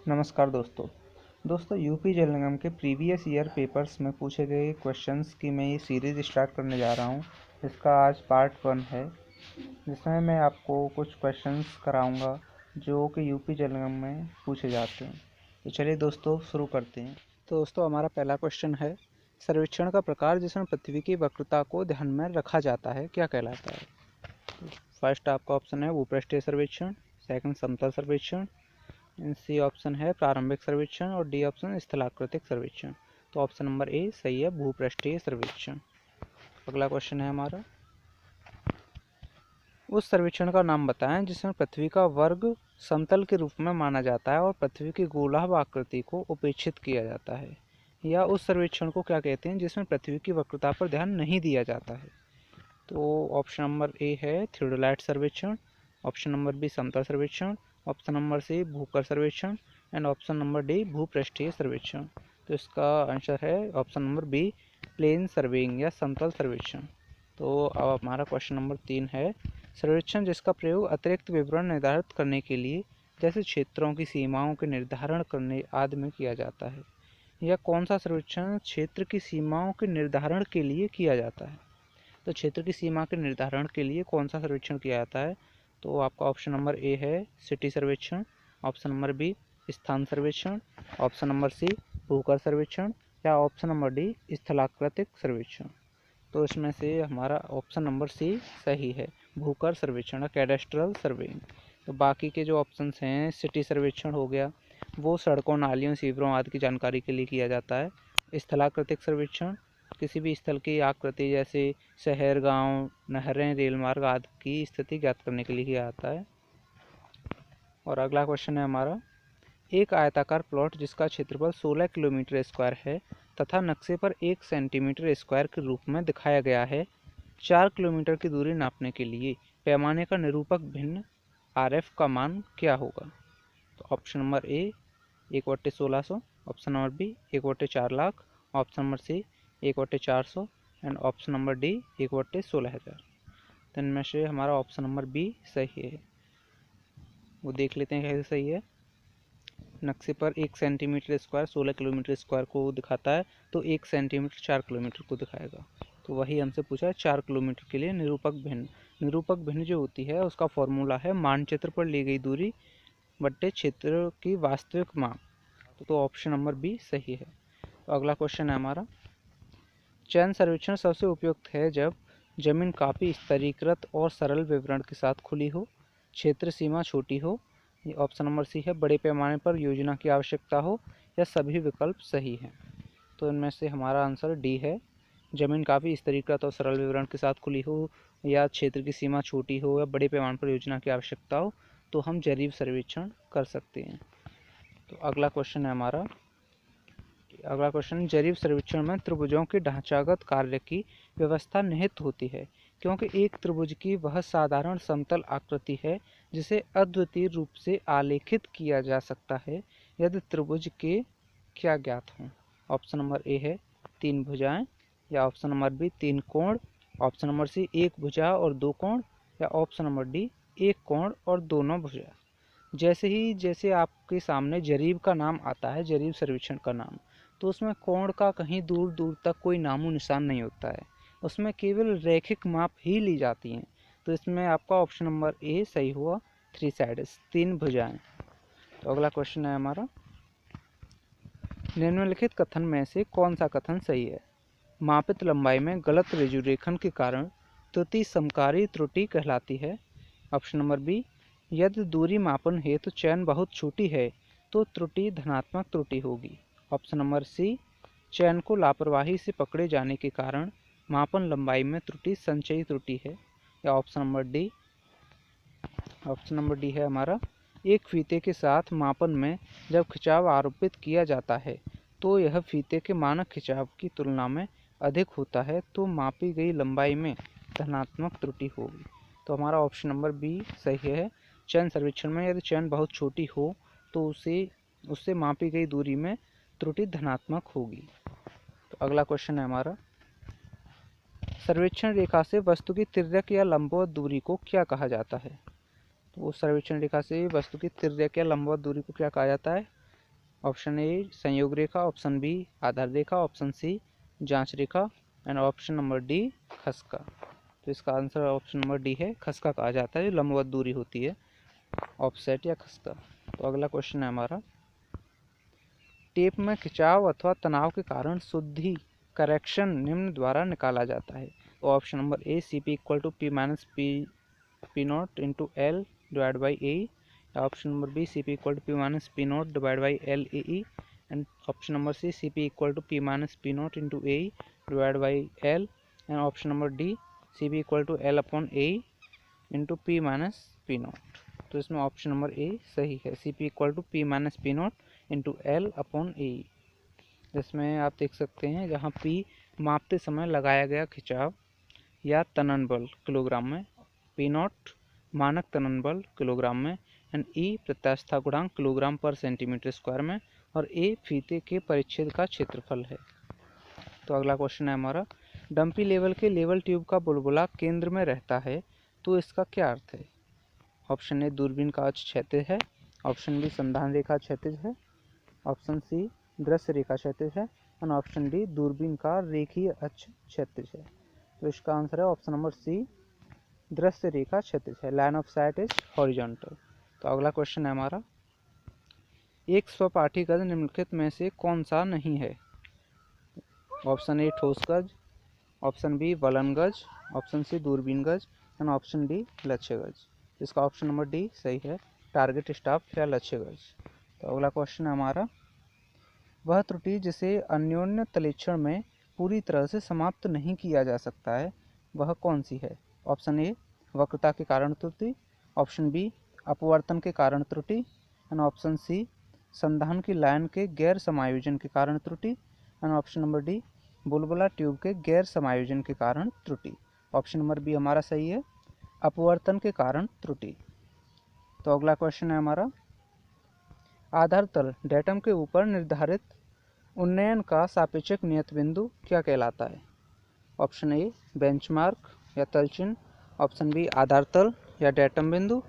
नमस्कार दोस्तों यूपी जल निगम के प्रीवियस ईयर पेपर्स में पूछे गए क्वेश्चंस की मैं ये सीरीज़ स्टार्ट करने जा रहा हूँ। इसका आज पार्ट 1 है, जिसमें मैं आपको कुछ क्वेश्चंस कराऊंगा जो कि यूपी जल निगम में पूछे जाते हैं। तो चलिए दोस्तों शुरू करते हैं। तो दोस्तों हमारा पहला क्वेश्चन है, सर्वेक्षण का प्रकार जिसमें पृथ्वी की वक्रता को ध्यान में रखा जाता है क्या कहलाता है? फर्स्ट आपका ऑप्शन है भूपृष्ठीय सर्वेक्षण, सेकंड समतल सर्वेक्षण, सी ऑप्शन है प्रारंभिक सर्वेक्षण और डी ऑप्शन स्थलाकृतिक सर्वेक्षण। तो ऑप्शन नंबर ए सही है, भूपृष्ठीय सर्वेक्षण। अगला क्वेश्चन है हमारा, उस सर्वेक्षण का नाम बताएं जिसमें पृथ्वी का वर्ग समतल के रूप में माना जाता है और पृथ्वी की गोलाभ आकृति को उपेक्षित किया जाता है। या उस सर्वेक्षण को क्या कहते हैं जिसमें पृथ्वी की वक्रता पर ध्यान नहीं दिया जाता है? तो ऑप्शन नंबर ए है थियोडोलाइट सर्वेक्षण, ऑप्शन नंबर बी समतल सर्वेक्षण, ऑप्शन नंबर सी भूकर सर्वेक्षण एंड ऑप्शन नंबर डी भूपृष्ठीय सर्वेक्षण। तो इसका आंसर है option number B plain surveying या समतल सर्वेक्षण। तो अब हमारा क्वेश्चन नंबर 3 है, सर्वेक्षण जिसका प्रयोग अतिरिक्त विवरण निर्धारित करने के लिए जैसे क्षेत्रों की सीमाओं के निर्धारण करने आदि में किया जाता है। यह कौन सा सर्वेक्षण क्षेत्र की सीमाओं के निर्धारण के लिए किया जाता है? तो क्षेत्र की सीमा के निर्धारण के लिए कौन सा सर्वेक्षण किया जाता है? तो आपका ऑप्शन नंबर ए है सिटी सर्वेक्षण, ऑप्शन नंबर बी स्थान सर्वेक्षण, ऑप्शन नंबर सी भूकर सर्वेक्षण या ऑप्शन नंबर डी स्थलाकृतिक सर्वेक्षण। तो इसमें से हमारा ऑप्शन नंबर सी सही है, भूकर सर्वेक्षण कैडेस्ट्रल सर्वेइंग। तो बाकी के जो ऑप्शंस हैं, सिटी सर्वेक्षण हो गया, वो सड़कों, नालियों, सीवरों आदि की जानकारी के लिए किया जाता है। स्थलाकृतिक सर्वेक्षण किसी भी स्थल की आकृति जैसे शहर, गांव, नहरें, रेल मार्ग आदि की स्थिति ज्ञात करने के लिए किया जाता है। और अगला क्वेश्चन है हमारा, एक आयताकार प्लॉट जिसका क्षेत्रफल 16 किलोमीटर स्क्वायर है तथा नक्शे पर 1 सेंटीमीटर स्क्वायर के रूप में दिखाया गया है, 4 किलोमीटर की दूरी नापने के लिए पैमाने का निरूपक भिन्न RF का मान क्या होगा? तो option number A 1/1600, option number B 1/4 lakh, option number C 1/400 and option number D 1/16,000। तो इनमें से हमारा ऑप्शन नंबर बी सही है। वो देख लेते हैं कैसे सही है। नक्शे पर 1 सेंटीमीटर स्क्वायर 16 किलोमीटर स्क्वायर को दिखाता है, तो 1 सेंटीमीटर 4 किलोमीटर को दिखाएगा। तो वही हमसे पूछा है 4 किलोमीटर के लिए निरूपक भिन्न। निरूपक भिन्न जो होती है उसका फॉर्मूला है मानचित्र पर ली गई दूरी बट्टे क्षेत्र की वास्तविक माप। तो ऑप्शन नंबर बी सही है। तो अगला क्वेश्चन है हमारा, चयन सर्वेक्षण सबसे उपयुक्त है जब जमीन काफ़ी स्तरीकृत और सरल विवरण के साथ खुली हो, क्षेत्र सीमा छोटी हो, ये ऑप्शन नंबर सी है बड़े पैमाने पर योजना की आवश्यकता हो, या सभी विकल्प सही हैं। तो इनमें से हमारा आंसर डी है, जमीन काफ़ी स्तरीकृत और सरल विवरण के साथ खुली हो, या क्षेत्र की सीमा छोटी हो, या बड़े पैमाने पर योजना की आवश्यकता हो, तो हम जरीब सर्वेक्षण कर सकते हैं। तो अगला क्वेश्चन है हमारा, अगला क्वेश्चन, जरीब सर्वेक्षण में त्रिभुजों के ढांचागत कार्य की व्यवस्था निहित होती है क्योंकि एक त्रिभुज की वह साधारण समतल आकृति है जिसे अद्वितीय रूप से आलेखित किया जा सकता है यदि त्रिभुज के क्या ज्ञात हों? ऑप्शन नंबर ए है 3 भुजाएं, या ऑप्शन नंबर बी 3 कोण, ऑप्शन नंबर सी 1 भुजा और 2 कोण, या ऑप्शन नंबर डी 1 कोण और दोनों भुजा। जैसे आपके सामने जरीब का नाम आता है, जरीब सर्वेक्षण का नाम, तो उसमें कोण का कहीं दूर दूर तक कोई नामो निशान नहीं होता है, उसमें केवल रैखिक माप ही ली जाती हैं। तो इसमें आपका ऑप्शन नंबर ए सही हुआ, 3 साइड्स, 3 भुजाएं। तो अगला क्वेश्चन है हमारा, निम्नलिखित कथन में से कौन सा कथन सही है? मापित लंबाई में गलत रेजुरेखन के कारण त्रुटि समकारी त्रुटि कहलाती है। ऑप्शन नंबर बी, यदि दूरी मापन हेतु चयन बहुत छोटी है तो त्रुटि धनात्मक त्रुटि होगी। ऑप्शन नंबर सी, चयन को लापरवाही से पकड़े जाने के कारण मापन लंबाई में त्रुटि संचयी त्रुटि है। या ऑप्शन नंबर डी है हमारा, एक फीते के साथ मापन में जब खिंचाव आरोपित किया जाता है तो यह फीते के मानक खिंचाव की तुलना में अधिक होता है तो मापी गई लंबाई में धनात्मक त्रुटि होगी। तो हमारा ऑप्शन नंबर बी सही है, चयन सर्वेक्षण में यदि चयन बहुत छोटी हो तो उससे मापी गई दूरी में त्रुटि धनात्मक होगी। तो अगला क्वेश्चन है हमारा, सर्वेक्षण रेखा से वस्तु की तिर्यक या लंबवत दूरी को क्या कहा जाता है? तो सर्वेक्षण रेखा से वस्तु की तिर्यक या लंबवत दूरी को क्या कहा जाता है? ऑप्शन ए संयोग रेखा, ऑप्शन बी आधार रेखा, ऑप्शन सी जांच रेखा एंड ऑप्शन नंबर डी खसका। तो इसका आंसर ऑप्शन नंबर डी है, खसका कहा जाता है, जो लंबवत दूरी होती है, ऑफसेट या खसका। तो अगला क्वेश्चन है हमारा, टेप में खिंचाव अथवा तनाव के कारण शुद्धि करेक्शन निम्न द्वारा निकाला जाता है। तो option number A C P equal to P minus P not into L divide by A, option number B C P equal to P minus P not divide by L A E, and option number C C P equal to P minus P not into A divide by L, and option number D C P equal to L upon A into P minus P not. तो इसमें option number A सही है, C P equal to P minus P not into L upon A. जिसमें आप देख सकते हैं जहाँ पी मापते समय लगाया गया खिंचाव या तनन बल किलोग्राम में, पी नॉट मानक तनन बल किलोग्राम में, एंड ई प्रत्यास्थता गुणांक किलोग्राम पर सेंटीमीटर स्क्वायर में, और ए फीते के परिच्छेद का क्षेत्रफल है। तो अगला क्वेश्चन है हमारा, डंपी लेवल के लेवल ट्यूब का बुलबुला केंद्र में रहता है, तो इसका क्या अर्थ है। ऑप्शन ए दूरबीन का अक्ष क्षैतिज है, ऑप्शन बी संधान रेखा क्षैतिज है, ऑप्शन सी दृश्य रेखा क्षैतिज है, और ऑप्शन डी दूरबीन का रेखीय अक्ष क्षैतिज है। तो इसका आंसर है ऑप्शन नंबर सी दृश्य रेखा क्षैतिज है, line of site is horizontal. तो अगला क्वेश्चन है हमारा, एक स्वपाठी गज निम्नलिखित में से कौन सा नहीं है। ऑप्शन ए ठोस गज, ऑप्शन बी वलन गज, ऑप्शन सी दूरबीन गज, एंड ऑप्शन डी लक्ष्य गज। इसका ऑप्शन नंबर डी सही है, टारगेट स्टाफ या लक्ष्य गज। तो अगला क्वेश्चन है हमारा, वह त्रुटि जिसे अन्योन्य तलेक्षण में पूरी तरह से समाप्त नहीं किया जा सकता है, वह कौन सी है। ऑप्शन ए वक्रता के कारण त्रुटि, ऑप्शन बी अपवर्तन के कारण त्रुटि, एंड ऑप्शन सी संधान की लाइन के गैर समायोजन के कारण त्रुटि, एंड ऑप्शन नंबर डी बुलबुला ट्यूब के गैर समायोजन के कारण त्रुटि। ऑप्शन नंबर बी हमारा सही है, अपवर्तन के कारण त्रुटि। तो अगला क्वेश्चन है हमारा, आधार तल डेटम के ऊपर निर्धारित उन्नयन का सापेक्षिक नियत बिंदु क्या कहलाता है। ऑप्शन ए बेंचमार्क या तल चिन्ह, ऑप्शन बी आधार तल या डेटम बिंदु,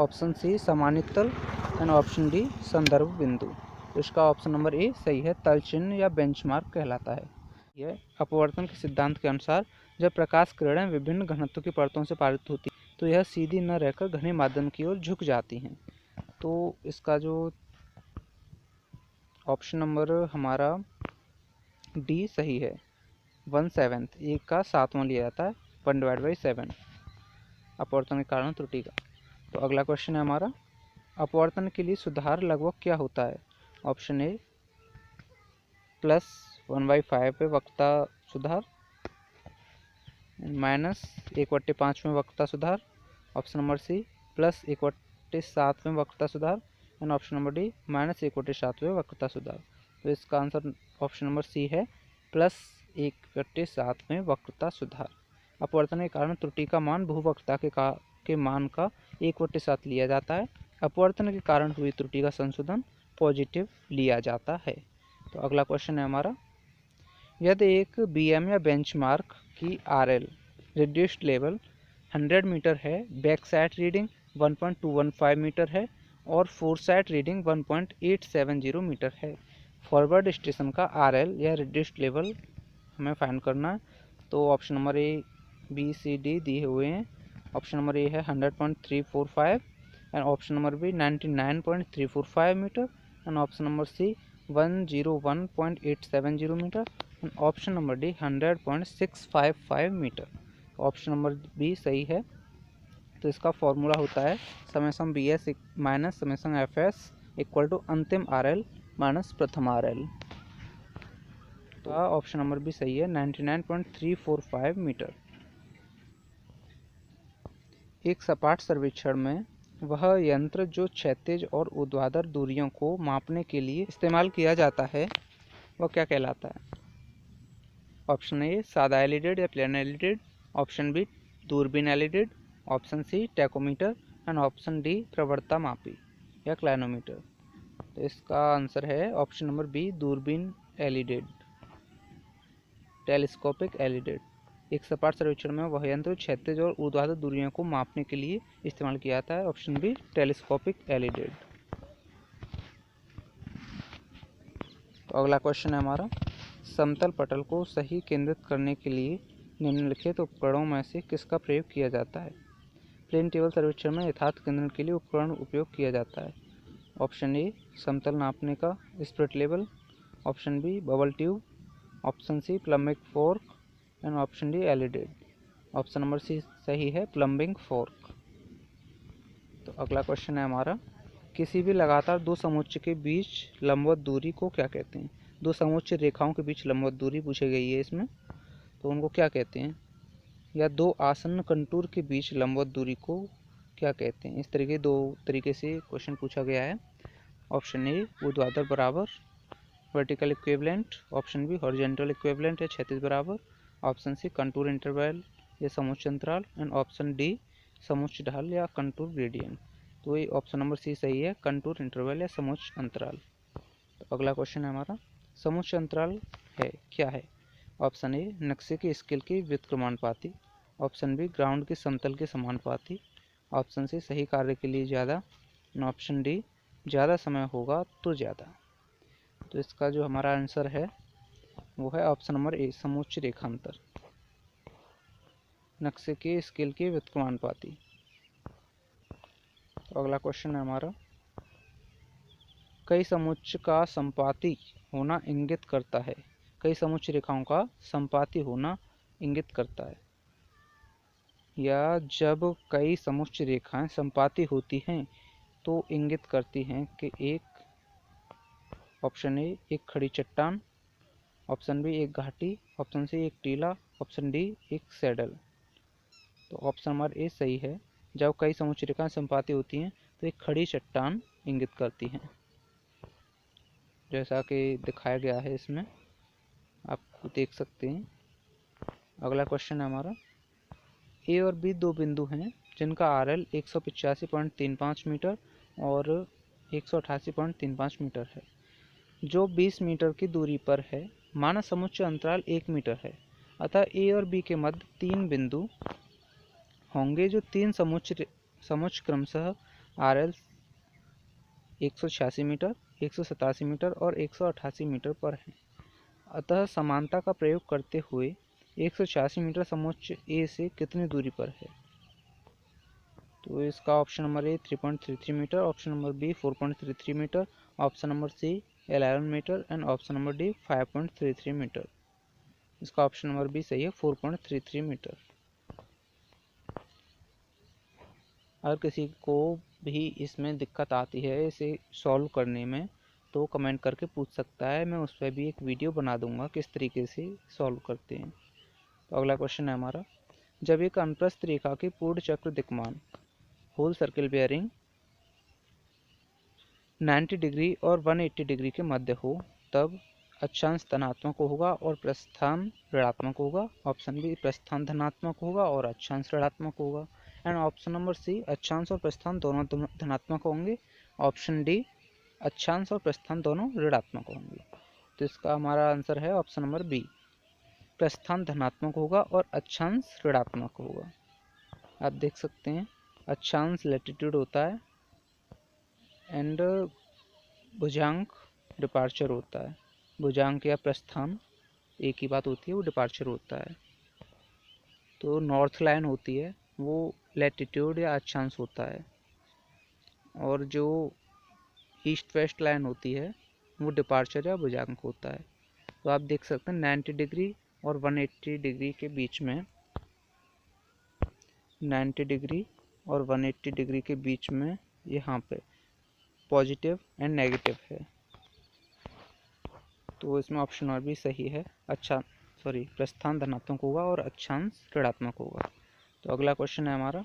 ऑप्शन सी समानित तल, एंड ऑप्शन डी संदर्भ बिंदु। तो इसका ऑप्शन नंबर ए सही है, तल चिन्ह या बेंचमार्क कहलाता है। यह अपवर्तन के सिद्धांत के अनुसार जब प्रकाश किरणें विभिन्न घनत्व की परतों से पारित होती तो यह सीधी न रहकर घने माध्यम की ओर झुक जाती हैं। तो इसका जो ऑप्शन नंबर हमारा डी सही है, 1/7 एक का 7वां लिया जाता है, 1/7 अपवर्तन के कारण त्रुटि का। तो अगला क्वेश्चन है हमारा, अपवर्तन के लिए सुधार लगभग क्या होता है। ऑप्शन ए +1/5 में वक्रता सुधार, -1/5 में वक्रता सुधार, ऑप्शन नंबर सी +1/7 में वक्रता सुधार, एंड ऑप्शन नंबर डी -1/7 में वक्रता सुधार। तो इसका आंसर ऑप्शन नंबर सी है, +1/7 में वक्रता सुधार। अपवर्तन के कारण त्रुटि का मान भूवक्रता के मान का 1/7 लिया जाता है। अपवर्तन के कारण हुई त्रुटि का संशोधन पॉजिटिव लिया जाता है। तो अगला क्वेश्चन है हमारा, यदि एक बीएम या बेंचमार्क की आरएल रिड्यूस्ड लेवल 100 मीटर है, बैक साइड रीडिंग 1.215 मीटर है और फोर साइड रीडिंग 1.870 मीटर है, फॉरवर्ड स्टेशन का आरएल या रिड्यूस्ड लेवल हमें फाइंड करना है। तो option number A B C D दिए हुए हैं। ऑप्शन नंबर ए है 100.345, and option number B 99.345 metre, and option number C 101.870 metre, and option number D 100.655 metre. Option number B सही है। तो इसका फॉर्मूला होता है summation B S minus summation F S equal to अंतिम R L minus प्रथम R L. तो option number B सही है, 99.345 मीटर। एक सपाट सर्वेक्षण में वह यंत्र जो क्षैतिज और ऊर्ध्वाधर दूरियों को मापने के लिए इस्तेमाल किया जाता है वह क्या कहलाता है। ऑप्शन ए सादा एलिडेड या प्लेन एलिडेड, ऑप्शन बी दूरबीन alidade, option C tachometer, and option D प्रवणता मापी या क्लाइनोमीटर। तो इसका आंसर है ऑप्शन नंबर बी दूरबीन एलिडेड, टेलीस्कोपिक एलिडेड। एक सपाट सर्वेक्षण में वह यंत्र क्षैतिज और ऊर्ध्वाधर दूरियों को मापने के लिए इस्तेमाल किया जाता है, ऑप्शन बी टेलीस्कोपिक एलिडेड। तो अगला क्वेश्चन है हमारा, समतल पटल को सही केंद्रित करने के लिए निम्नलिखित उपकरणों में से किसका प्रयोग किया जाता है। प्लेन टेबल सर्वेक्षण में यथार्थ केंद्रण के लिए उपकरण उपयोग किया जाता है। ऑप्शन ए समतल नापने का spirit level, option B bubble tube, option C plumbing fork and option D LED. Option number C सही है, प्लम्बिंग फोर्क। तो अगला क्वेश्चन है हमारा, किसी भी लगातार दो समुच्चय के बीच लंबवत दूरी को क्या कहते हैं। दो समुच्चय रेखाओं के बीच लंबवत दूरी पूछी गई है इसमें, तो उनको क्या कहते हैं। या दो आसन्न कंटूर के बीच लंबवत दूरी को क्या कहते हैं। इस तरीके दो तरीके से क्वेश्चन पूछा गया है। ऑप्शन ए ऊर्ध्वाधर बराबर vertical equivalent, option B horizontal equivalent या क्षैतिज बराबर, ऑप्शन सी कंटूर इंटरवल या समुच्चय अंतराल एंड ऑप्शन डी समुच्चय ढाल या कंटूर ग्रेडियंट। तो ये ऑप्शन नंबर सी सही है, कंटूर इंटरवल या समुच्चय अंतराल। तो अगला क्वेश्चन है हमारा, समुच्चय अंतराल है क्या है। ऑप्शन ए नक्शे के स्केल के व्युत्क्रमानुपाती, ऑप्शन बी ग्राउंड के समतल के समानुपाती, ऑप्शन सी सही कार्य के लिए ज़्यादा, ऑप्शन डी ज़्यादा समय होगा तो ज़्यादा। तो इसका जो हमारा आंसर है वो है ऑप्शन नंबर ए समुच्चय रेखांतर, नक्शे के स्केल के व्युत्क्रमानुपाती। तो अगला क्वेश्चन है हमारा, कई समुच्चय का संपाती होना इंगित करता है। कई समुच्चय रेखाओं का संपाती होना इंगित करता है। या जब कई समुच्चय रेखाएं संपाती होती हैं तो इंगित करती हैं कि एक, ऑप्शन ए एक खड़ी चट्टान, ऑप्शन बी एक घाटी, ऑप्शन सी एक टीला, ऑप्शन डी एक सैडल। तो ऑप्शन नंबर ए सही है, जब कई समुच्चय रेखाएं संपाती होती हैं तो एक खड़ी चट्टान इंगित करती हैं, जैसा कि दिखाया गया है इसमें, आप देख सकते हैं। अगला क्वेश्चन है हमारा, ए और बी दो बिंदु हैं जिनका RL 185.35 मीटर और 188.35 मीटर है, जो 20 मीटर की दूरी पर है। माना समुच्चय अंतराल 1 मीटर है, अतः ए और बी के मध्य तीन बिंदु होंगे जो तीन समुच्चय क्रमशः RL 186 मीटर, 187 मीटर और 188 मीटर पर हैं। अतः समानता का प्रयोग करते हुए 186 मीटर समुच्चय ए से कितनी दूरी पर है। तो इसका option number A 3.33 metre, option number B 4.33 metre, option number C 11 metre and option number D 5.33 metre. इसका ऑप्शन नंबर बी सही है, 4.33 मीटर। अगर किसी को भी इसमें दिक्कत आती है इसे सॉल्व करने में तो कमेंट करके पूछ सकता है, मैं उस पर भी एक वीडियो बना दूंगा किस तरीके से सॉल्व करते हैं। तो अगला क्वेश्चन है हमारा, जब एक अनुप्रस्थ रेखा के पूर्ण चक्र दिक्मान होल सर्किल बेयरिंग 90 डिग्री और 180 डिग्री के मध्य हो तब अक्षांश धनात्मक होगा और प्रस्थान ऋणात्मक होगा। ऑप्शन बी प्रस्थान धनात्मक होगा और अक्षांश ऋणात्मक होगा एंड ऑप्शन नंबर सी अक्षांश और प्रस्थान दोनों धनात्मक होंगे। ऑप्शन डी अक्षांश और प्रस्थान दोनों ऋणात्मक होंगे। तो इसका हमारा आंसर है ऑप्शन नंबर बी, प्रस्थान धनात्मक होगा और अक्षांश ऋणात्मक होगा। आप देख सकते हैं अक्षांश लैटिट्यूड होता है एंड भुजांक डिपार्चर होता है। भुजांक या प्रस्थान एक ही बात होती है, वो डिपार्चर होता है। तो नॉर्थ लाइन होती है वो लैटिट्यूड या अक्षांश होता है और जो ईस्ट वेस्ट लाइन होती है वो डिपार्चर या भुजांक होता है। तो आप देख सकते हैं 90 डिग्री और 180 डिग्री के बीच में, 90 डिग्री और 180 डिग्री के बीच में यहाँ पे पॉजिटिव एंड नेगेटिव है। तो इसमें ऑप्शन और भी सही है, प्रस्थान धनात्मक होगा और अक्षांश ऋणात्मक होगा। तो अगला क्वेश्चन है हमारा,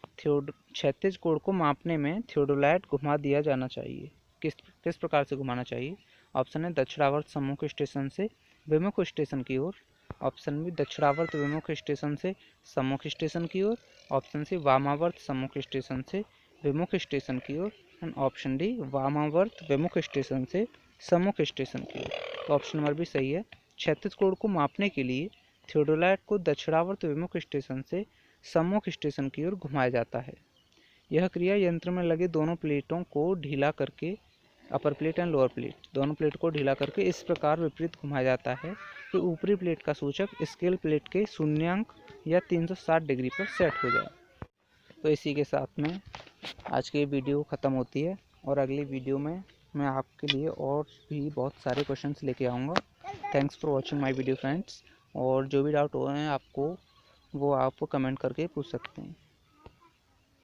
क्षैतिज कोण को मापने में थियोडोलाइट घुमा दिया जाना चाहिए, किस प्रकार से घुमाना चाहिए। ऑप्शन है दक्षिणावर्त सम्मुख स्टेशन से विमुख स्टेशन की ओर, ऑप्शन बी दक्षिणावर्त विमुख स्टेशन से सम्मुख स्टेशन की ओर, ऑप्शन सी वामावर्त सम्मुख स्टेशन से विमुख स्टेशन की ओर एंड ऑप्शन डी वामावर्त विमुख स्टेशन से सम्मुख स्टेशन की ओर। तो ऑप्शन नंबर भी सही है, क्षैतिज कोण को मापने के लिए थियोडोलाइट को दक्षिणावर्त विमुख स्टेशन से सम्मुख स्टेशन की ओर घुमाया जाता है। यह क्रिया यंत्र में लगे दोनों प्लेटों को ढीला करके अपर प्लेट एंड लोअर प्लेट दोनों प्लेट को ढीला करके इस प्रकार विपरीत घुमाया जाता है कि ऊपरी प्लेट का सूचक स्केल प्लेट के शून्यांक या 360 डिग्री पर सेट हो जाए। तो इसी के साथ में आज की वीडियो ख़त्म होती है और अगली वीडियो में मैं आपके लिए और भी बहुत सारे क्वेश्चंस लेके आऊँगा। Thanks for watching my video friends. और जो भी डाउट हो रहे हैं आपको वो आप कमेंट करके पूछ सकते हैं।